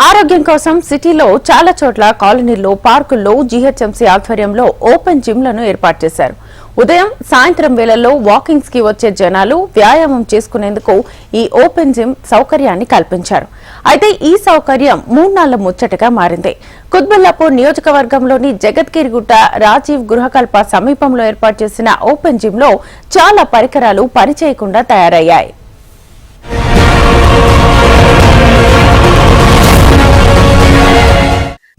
ఆరోగ్యం కోసం సిటీలో చాలా చోట్ల కాలనీల్లో పార్కుల్లో జీహెచ్ఎంసీ ఆధ్వర్యంలో ఓపెన్ జిమ్లను ఏర్పాటు చేశారు. ఉదయం సాయంత్రం వేళల్లో వాకింగ్స్ కి వచ్చే జనాలు వ్యాయామం చేసుకునేందుకు ఈ ఓపెన్ జిమ్ సౌకర్యాన్ని కల్పించారు. అయితే ఈ సౌకర్యం 3 నాళ్ల ముచ్చటగా మారింది. కుత్బుల్లాపూర్ నియోజకవర్గంలోని జగద్గిరిగుట్ట రాజీవ్ గృహకల్ప సమీపంలో ఏర్పాటు చేసిన ఓపెన్ జిమ్ లో చాలా పరికరాలు పనిచేయకుండా తయారయ్యాయి.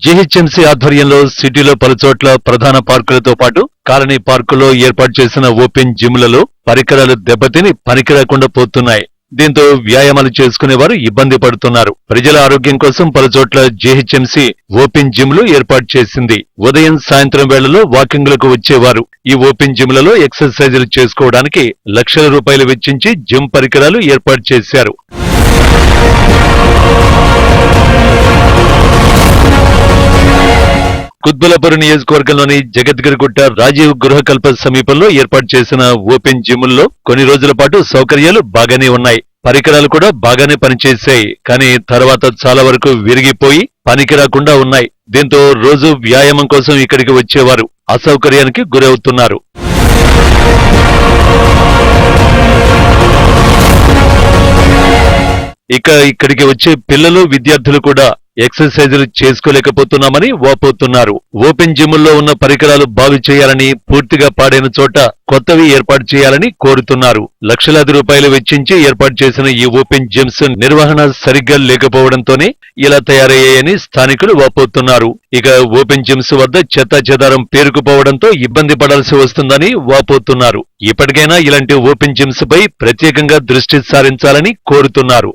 జీహెచ్ఎంసీ ఆధ్వర్యంలో సిటీలో పలుచోట్ల ప్రధాన పార్కులతో పాటు కాలనీ పార్కులో ఏర్పాటు చేసిన ఓపెన్ జిమ్లలో పరికరాలు దెబ్బతిని పనికిరాకుండా పోతున్నాయి. దీంతో వ్యాయామాలు చేసుకునేవారు ఇబ్బంది పడుతున్నారు. ప్రజల ఆరోగ్యం కోసం పలుచోట్ల జీహెచ్ఎంసీ ఓపెన్ జిమ్లు ఏర్పాటు చేసింది. ఉదయం సాయంత్రం వేళలో వాకింగ్లకు వచ్చేవారు ఈ ఓపెన్ జిమ్లలో ఎక్సర్సైజులు చేసుకోవడానికి లక్షల రూపాయలు వెచ్చించి జిమ్ పరికరాలు ఏర్పాటు చేశారు. కుత్బుల్లాపూర్ నియోజకవర్గంలోని జగద్గిరిగుట్ట రాజీవ్ గృహకల్ప సమీపంలో ఏర్పాటు చేసిన ఓపెన్ జిమ్ల్లో కొన్ని రోజుల పాటు సౌకర్యాలు బాగానే ఉన్నాయి. పరికరాలు కూడా బాగానే పనిచేశాయి. కానీ తర్వాత చాలా వరకు విరిగిపోయి పనికి రాకుండా ఉన్నాయి. దీంతో రోజు వ్యాయామం కోసం ఇక్కడికి వచ్చేవారు అసౌకర్యానికి గురవుతున్నారు. ఇక్కడికి వచ్చే పిల్లలు విద్యార్థులు కూడా ఎక్సర్సైజులు చేసుకోలేకపోతున్నామని వాపోతున్నారు. ఓపెన్ జిమ్ల్లో ఉన్న పరికరాలు బాగు చేయాలని, పూర్తిగా పాడైన చోట కొత్తవి ఏర్పాటు చేయాలని కోరుతున్నారు. లక్షలాది రూపాయలు వెచ్చించి ఏర్పాటు చేసిన ఈ ఓపెన్ జిమ్స్ నిర్వహణ సరిగ్గా లేకపోవడంతోనే ఇలా తయారయ్యాయని స్థానికులు వాపోతున్నారు. ఇక ఓపెన్ జిమ్స్ వద్ద చెత్తాచెదారం పేరుకుపోవడంతో ఇబ్బంది పడాల్సి వస్తుందని వాపోతున్నారు. ఇప్పటికైనా ఇలాంటి ఓపెన్ జిమ్స్ పై ప్రత్యేకంగా దృష్టి సారించాలని కోరుతున్నారు.